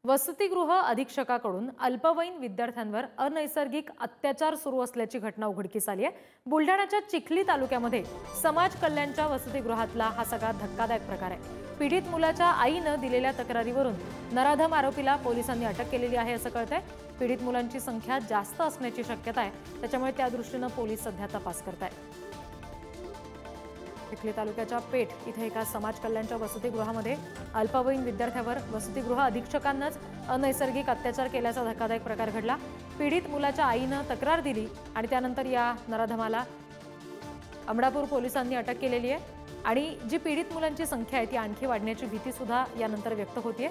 वसतिगृह अधीक्षकाकडून अल्पवयीन विद्यार्थ्यांवर अनैसर्गिक अत्याचार सुरू असल्याची घटना उघडकीस आली आहे। बुलढाण्याच्या चिखली तालुक्यामध्ये समाज कल्याणच्या वसतिगृहातला हा सगळा धक्कादायक प्रकार आहे। पीडित मुलाच्या आईने दिलेल्या तक्रारीवरून नराधम आरोपीला पोलिसांनी अटक केलेली आहे असं कळतंय। पीडित मुलांची संख्या जास्त असण्याची शक्यता आहे, त्याच्यामुळे त्या दृष्टीने पोलीस सध्या तपास करतायत। चिखली तालुक्याच्या पेठ इथे एका समाज कल्याणच्या वसतिगृहामध्ये अल्पवयीन विद्यार्थ्यावर वसतिगृह अधीक्षकांनाच अनैसर्गिक अत्याचार केल्याचा धक्कादायक प्रकार घडला। पीडित मुलाच्या आईने तक्रार दिली आणि त्यानंतर या नराधमाला अमडापूर पोलिसांनी अटक केलेली आहे आणि जी पीडित मुलांची संख्या आहे ती आणखी वाढण्याची भीती सुद्धा यानंतर व्यक्त होतीये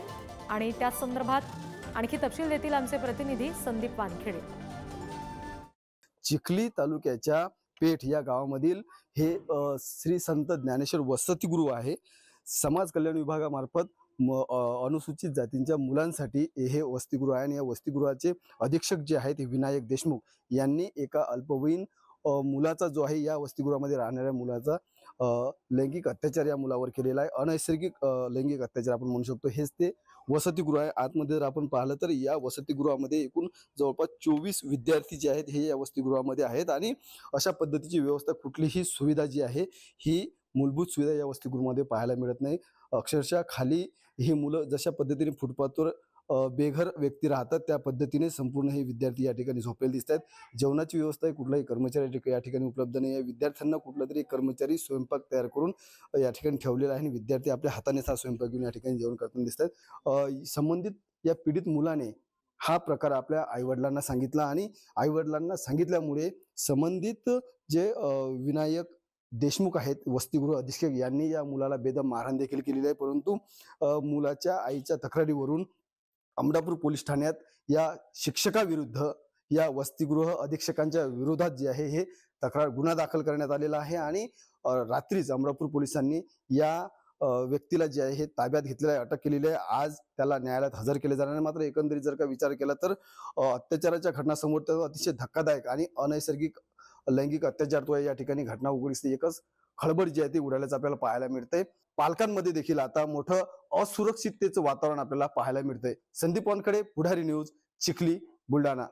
आणि त्या संदर्भात आणखी तपशील देतील आमचे प्रतिनिधी संदीप वानखेडे। चिखली तालुक्याच्या पेठ या गावामधील हे श्री संत ज्ञानेश्वर वसतिगृह आहे। समाज कल्याण विभागामार्फत अनुसूचित जातींच्या मुलांसाठी हे वसतिगृह आहे आणि या वसतिगृहाचे अधीक्षक जे आहेत विनायक देशमुख यांनी एका अल्पवयीन मुलाचा जो आहे या वसतिगृहामध्ये राहणाऱ्या मुलाचा लैंगिक अत्याचार या मुलावर केलेला आहे। अनैसर्गिक लैंगिक अत्याचार आपण म्हणू शकतो। हेच ते वसतिगृह आहे। आतमध्ये जर आपण पाहिलं तर या वसतिगृहामध्ये एकूण जवळपास 24 विद्यार्थी जे आहेत हे या वसतिगृहामध्ये आहेत आणि अशा पद्धतीची व्यवस्था कुठलीही सुविधा जी आहे ही मूलभूत सुविधा या वसतिगृहामध्ये पाहायला मिळत नाही। अक्षरशः खाली ही मुलं जशा पद्धतीने फुटपाथवर बेघर व्यक्ती राहतात त्या पद्धतीने संपूर्ण हे विद्यार्थी या ठिकाणी झोपलेले दिसतात। जेवणाची व्यवस्था कुठलाही कर्मचारी या ठिकाणी उपलब्ध नाही आहे। विद्यार्थ्यांना कुठला तरी कर्मचारी स्वयंपाक तयार करून या ठिकाणी ठेवलेला आहे आणि विद्यार्थी आपल्या हाताने हा स्वयंपाक घेऊन या ठिकाणी जेवण करताना दिसतात। संबंधित या पीडित मुलाने हा प्रकार आपल्या आईवडिलांना सांगितला आणि आईवडिलांना सांगितल्यामुळे संबंधित जे विनायक देशमुख आहेत वसतिगृह अधीक्षक यांनी या मुलाला बेदम मारहाण देखील केलेली आहे। परंतु मुलाच्या आईच्या तक्रारीवरून अमडापूर पोलीस ठाण्यात या शिक्षकाविरुद्ध या वसतिगृह अधीक्षकांच्या विरोधात जे आहे हे गुन्हा दाखल करण्यात आलेला आहे आणि रात्रीच अमडापूर पोलिसांनी या व्यक्तीला जे आहे हे ताब्यात घेतलेला आहे, अटक केलेली आहे। आज त्याला न्यायालयात हजर केले जाणार आहे। मात्र एकंदरीत जर का विचार केला तर अत्याचाराच्या घटना समोर अतिशय धक्कादायक आणि अनैसर्गिक लैंगिक अत्याचार तो या ठिकाणी घटना उघडकीस एकच खळबळ जी आहे ती उडाल्याचं आपल्याला पाहायला मिळतंय। पालकांमध्ये देखील आता मोठं असुरक्षिततेचं वातावरण आपल्याला पाहायला मिळतंय। संदीप वानखेडे, पुढारी न्यूज, चिखली, बुलढाणा।